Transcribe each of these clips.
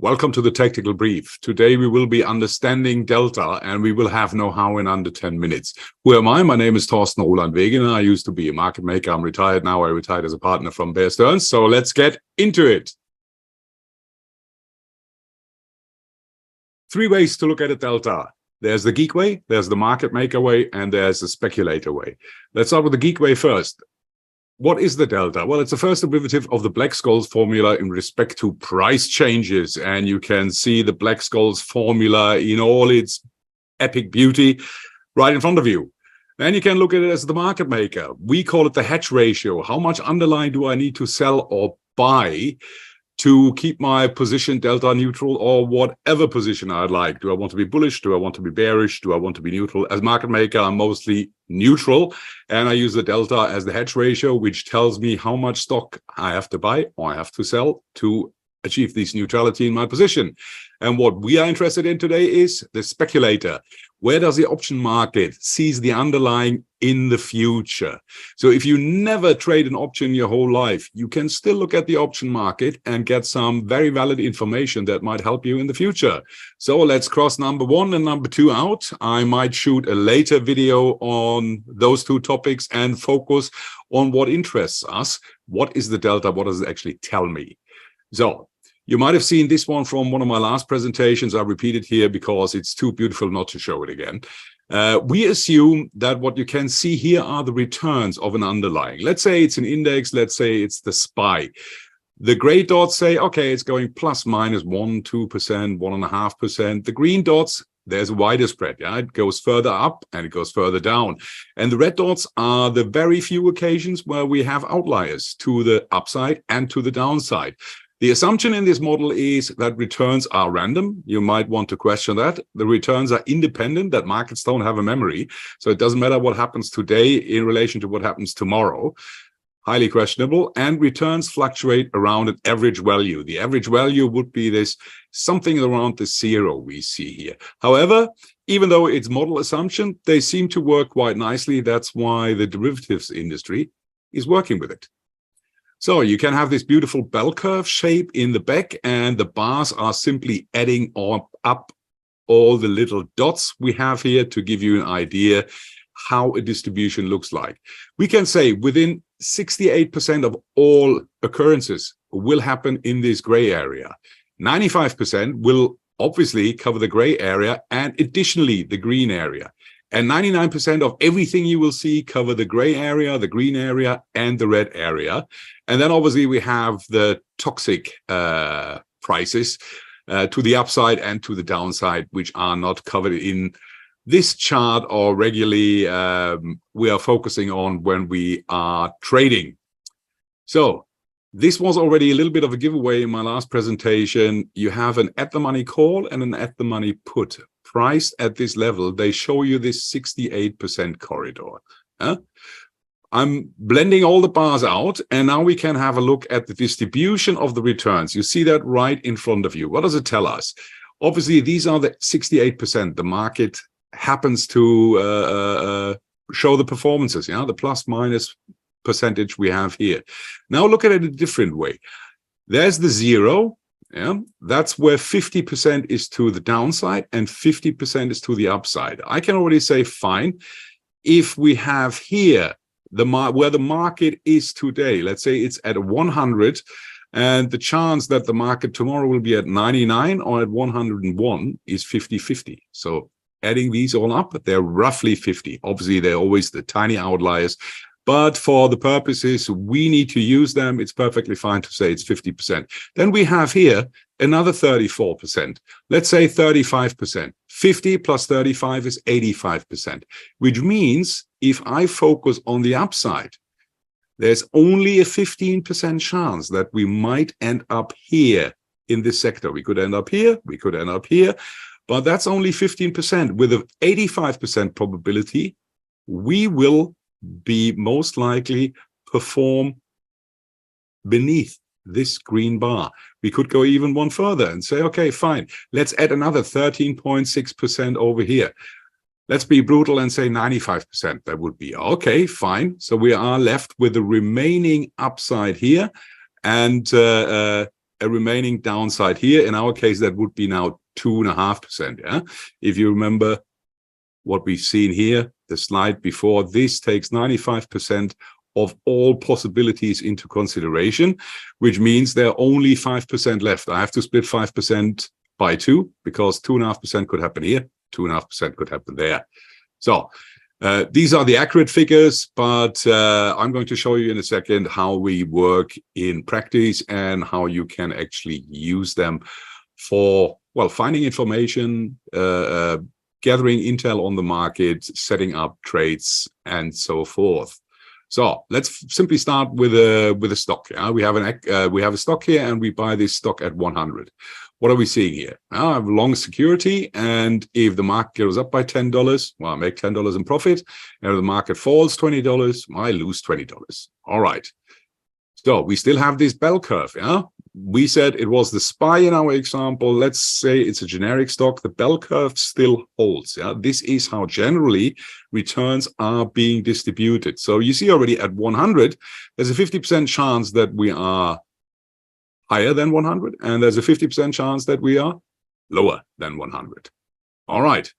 Welcome to the Tactical Brief. Today we will be understanding Delta and we will have know-how in under 10 minutes. Who am I? My name is Thorsten Roland Wegener. I used to be a market maker. I'm retired now. I retired as a partner from Bear Stearns. So let's get into it. 3 ways to look at a Delta. There's the Geek way, there's the market maker way, and there's the speculator way. Let's start with the Geek way first. What is the Delta? Well, it's the first derivative of the Black-Scholes formula in respect to price changes. And you can see the Black-Scholes formula in all its epic beauty right in front of you. Then you can look at it as the market maker. We call it the hedge ratio. How much underlying do I need to sell or buy to keep my position delta neutral, or whatever position I'd like? Do I want to be bullish? Do I want to be bearish? Do I want to be neutral? As market maker, I'm mostly neutral, and I use the delta as the hedge ratio, which tells me how much stock I have to buy or I have to sell to achieve this neutrality in my position. And what we are interested in today is the speculator. Where does the option market sees the underlying in the future? So if you never trade an option your whole life, you can still look at the option market and get some very valid information that might help you in the future. So let's cross number 1 and number 2 out. I might shoot a later video on those 2 topics and focus on what interests us. What is the Delta? What does it actually tell me? So you might have seen this one from one of my last presentations. I repeat it here because it's too beautiful not to show it again. We assume that what you can see here are the returns of an underlying. Let's say it's an index. Let's say it's the SPY. The gray dots say, okay, it's going plus minus 1%, 2%, 1.5%. The green dots, there's a wider spread. Yeah, it goes further up and it goes further down. And the red dots are the very few occasions where we have outliers to the upside and to the downside. The assumption in this model is that returns are random. You might want to question that. The returns are independent, that markets don't have a memory. So it doesn't matter what happens today in relation to what happens tomorrow. Highly questionable. And returns fluctuate around an average value. The average value would be this something around the 0 we see here. However, even though it's model assumption, they seem to work quite nicely. That's why the derivatives industry is working with it. So you can have this beautiful bell curve shape in the back, and the bars are simply adding up all the little dots we have here to give you an idea how a distribution looks like. We can say within 68% of all occurrences will happen in this gray area. 95% will obviously cover the gray area and additionally the green area. And 99% of everything you will see cover the gray area, the green area, and the red area. And then obviously we have the toxic prices to the upside and to the downside, which are not covered in this chart or regularly we are focusing on when we are trading. So this was already a little bit of a giveaway in my last presentation. You have an at-the-money call and an at-the-money put. Priced at this level, they show you this 68% corridor. I'm blending all the bars out, and now we can have a look at the distribution of the returns. You see that right in front of you. What does it tell us? Obviously, these are the 68%. The market happens to show the performances, yeah, the plus minus percentage we have here. Now look at it a different way. There's the 0. Yeah, that's where 50% is to the downside and 50% is to the upside. I can already say, fine, if we have here where the market is today, let's say it's at 100, and the chance that the market tomorrow will be at 99 or at 101 is 50-50. So adding these all up, they're roughly 50. Obviously, they're always the tiny outliers. But for the purposes we need to use them, it's perfectly fine to say it's 50%. Then we have here another 34%. Let's say 35%. 50 plus 35 is 85%, which means if I focus on the upside, there's only a 15% chance that we might end up here in this sector. We could end up here, we could end up here, but that's only 15%. With an 85% probability, we will be most likely perform beneath this green bar. We could go even one further and say, okay, fine, let's add another 13.6% over here. Let's be brutal and say 95%. That would be okay, fine. So we are left with the remaining upside here. And a remaining downside here. In our case, that would be now 2.5%. Yeah, if you remember what we've seen here, the slide before, this takes 95% of all possibilities into consideration, which means there are only 5% left. I have to split 5% by 2 because 2.5% could happen here, 2.5% could happen there. So these are the accurate figures, but I'm going to show you in a second how we work in practice and how you can actually use them for, well, finding information, gathering intel on the market, setting up trades, and so forth. So let's simply start with a stock. Yeah? We have a stock here, and we buy this stock at 100. What are we seeing here? I have long security, and if the market goes up by $10, well, I make $10 in profit. And if the market falls $20, I lose $20. All right. So we still have this bell curve. Yeah, we said it was the SPY in our example. Let's say it's a generic stock. The bell curve still holds. Yeah, this is how generally returns are being distributed. So you see already at 100, there's a 50% chance that we are higher than 100, and there's a 50% chance that we are lower than 100. All right.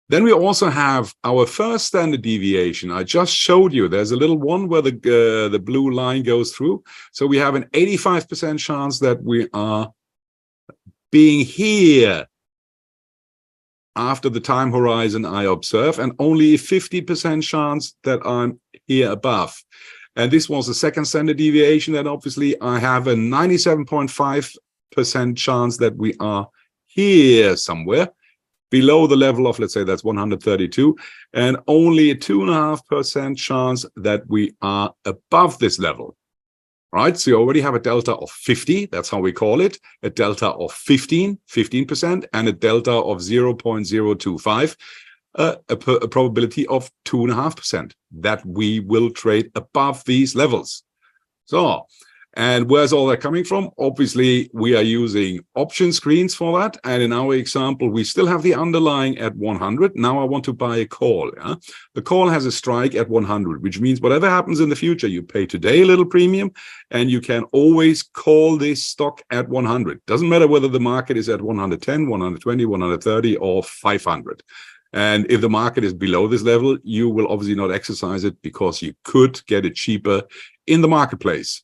Then we also have our first standard deviation. I just showed you there's a little one where the blue line goes through. So we have an 85% chance that we are being here after the time horizon I observe, and only a 50% chance that I'm here above. And this was the second standard deviation. And obviously I have a 97.5% chance that we are here somewhere below the level of, let's say that's 132, and only a 2.5% chance that we are above this level. Right? So you already have a delta of 50. That's how we call it. A delta of 15%, and a delta of 0.025. A probability of 2.5% that we will trade above these levels. So, and where's all that coming from? Obviously, we are using option screens for that. And in our example, we still have the underlying at 100. Now I want to buy a call. Yeah? The call has a strike at 100, which means whatever happens in the future, you pay today a little premium, and you can always call this stock at 100. Doesn't matter whether the market is at 110, 120, 130, or 500. And if the market is below this level, you will obviously not exercise it because you could get it cheaper in the marketplace.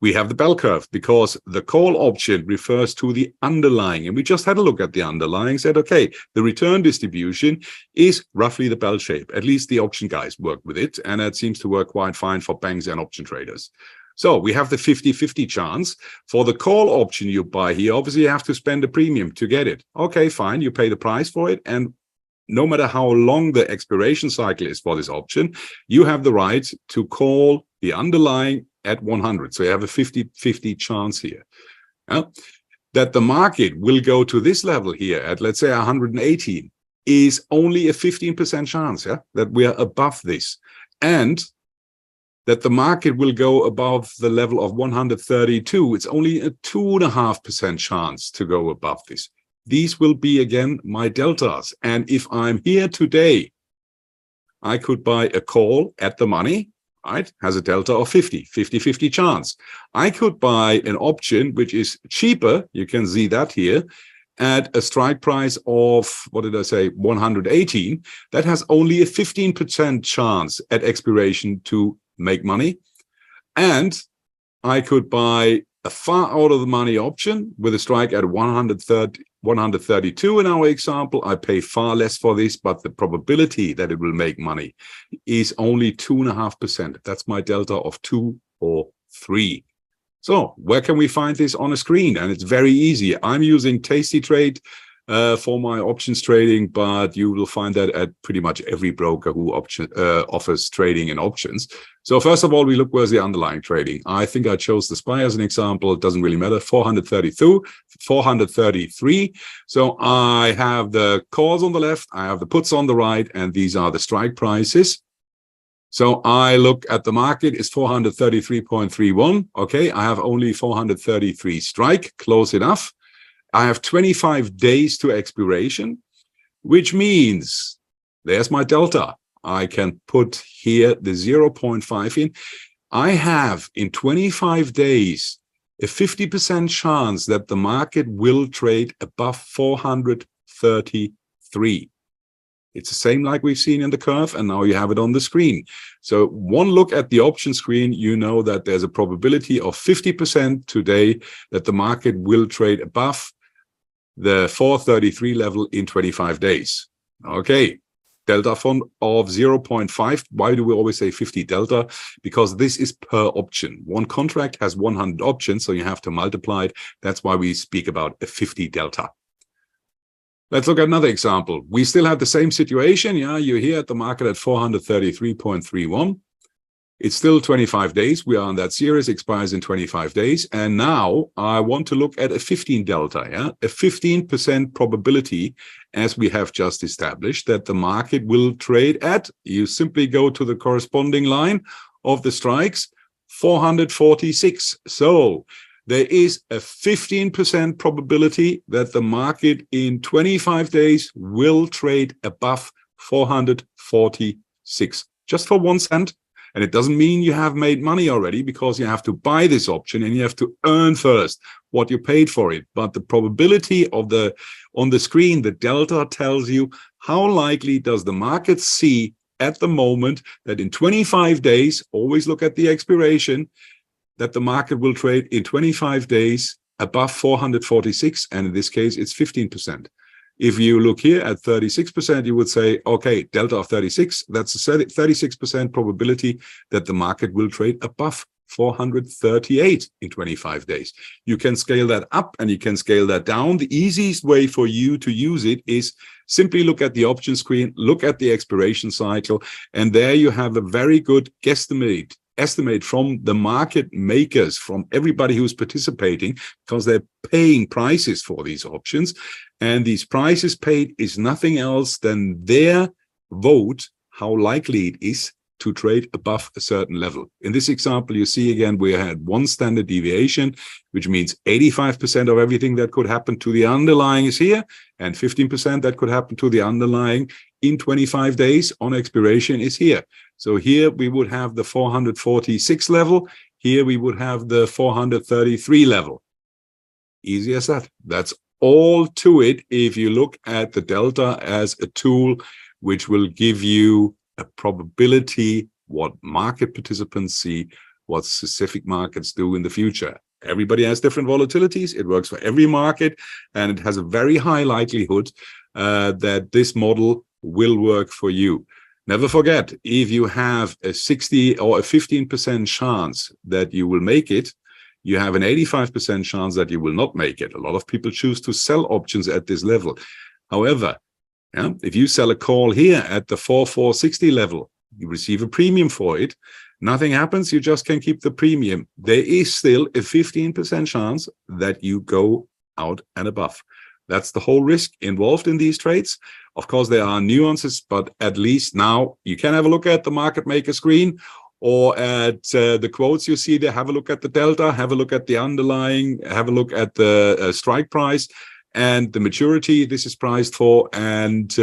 We have the bell curve because the call option refers to the underlying. And we just had a look at the underlying, said, okay, the return distribution is roughly the bell shape. At least the option guys work with it. And that seems to work quite fine for banks and option traders. So we have the 50-50 chance. For the call option you buy here, obviously you have to spend a premium to get it. Okay, fine. You pay the price for it. And no matter how long the expiration cycle is for this option, you have the right to call the underlying at 100. So you have a 50-50 chance here. That the market will go to this level here at, let's say, 118 is only a 15% chance, that we are above this. And that the market will go above the level of 132. It's only a 2.5% chance to go above this. These will be, again, my deltas. And if I'm here today, I could buy a call at the money, right? Has a delta of 50-50 chance. I could buy an option, which is cheaper. You can see that here at a strike price of, what did I say? 118. That has only a 15% chance at expiration to make money. And I could buy a far out of the money option with a strike at 132 in our example. I pay far less for this, but the probability that it will make money is only 2.5%. That's my delta of 2 or 3. So where can we find this on a screen? And it's very easy. I'm using Tasty Trade for my options trading, but you will find that at pretty much every broker who offers trading in options. So first of all, we look where's the underlying trading. I think I chose the SPY as an example. It doesn't really matter. 433. So I have the calls on the left, I have the puts on the right, and these are the strike prices. So I look at the market, it's 433.31. Okay, I have only 433 strike, close enough. I have 25 days to expiration, which means there's my delta. I can put here the 0.5 in. I have in 25 days a 50% chance that the market will trade above 433. It's the same like we've seen in the curve, and now you have it on the screen. So one look at the option screen, you know that there's a probability of 50% today that the market will trade above the 433 level in 25 days. Okay, delta fund of 0.5. Why do we always say 50 delta? Because this is per option. One contract has 100 options, so you have to multiply it. That's why we speak about a 50 delta. Let's look at another example. We still have the same situation. Yeah, you're here at the market at 433.31. It's still 25 days. We are on that series, expires in 25 days. And now I want to look at a 15 delta, yeah, a 15% probability, as we have just established, that the market will trade at, you simply go to the corresponding line of the strikes, 446. So there is a 15% probability that the market in 25 days will trade above 446, just for 1 cent. And it doesn't mean you have made money already, because you have to buy this option and you have to earn first what you paid for it. But the probability of on the screen, the delta tells you how likely does the market see at the moment that in 25 days, always look at the expiration, that the market will trade in 25 days above 446. And in this case, it's 15%. If you look here at 36%, you would say, okay, delta of 36, that's a 36% probability that the market will trade above 438 in 25 days. You can scale that up and you can scale that down. The easiest way for you to use it is simply look at the option screen, look at the expiration cycle, and there you have a very good estimate from the market makers, from everybody who's participating, because they're paying prices for these options. And these prices paid is nothing else than their vote, how likely it is to trade above a certain level. In this example, you see again, we had 1 standard deviation, which means 85% of everything that could happen to the underlying is here, and 15% that could happen to the underlying in 25 days on expiration is here. So here we would have the 446 level. Here we would have the 433 level. Easy as that. That's all to it if you look at the delta as a tool which will give you a probability what market participants see, what specific markets do in the future. Everybody has different volatilities. It works for every market, and it has a very high likelihood that this model will work for you. Never forget, if you have a 60 or a 15% chance that you will make it, you have an 85% chance that you will not make it. A lot of people choose to sell options at this level. However, if you sell a call here at the 460 level, you receive a premium for it. Nothing happens. You just can keep the premium. There is still a 15% chance that you go out and above. That's the whole risk involved in these trades. Of course, there are nuances, but at least now you can have a look at the market maker screen, or at the quotes you see there. Have a look at the delta, have a look at the underlying, have a look at the strike price and the maturity this is priced for. And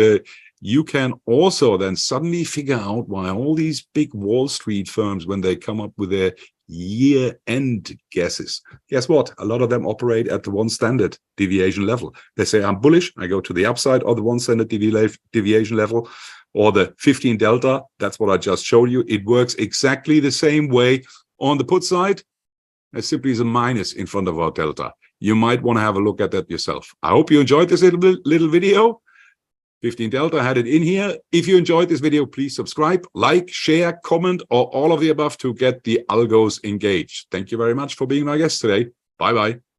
you can also then suddenly figure out why all these big Wall Street firms, when they come up with their year-end guesses, guess what? A lot of them operate at the 1 standard deviation level. They say, I'm bullish, I go to the upside of the 1 standard deviation level, or the 15 delta. That's what I just showed you. It works exactly the same way on the put side. There simply is a minus in front of our delta. You might want to have a look at that yourself. I hope you enjoyed this little video. 15 delta had it in here. If you enjoyed this video, please subscribe, like, share, comment, or all of the above to get the algos engaged. Thank you very much for being my guest today. Bye-bye.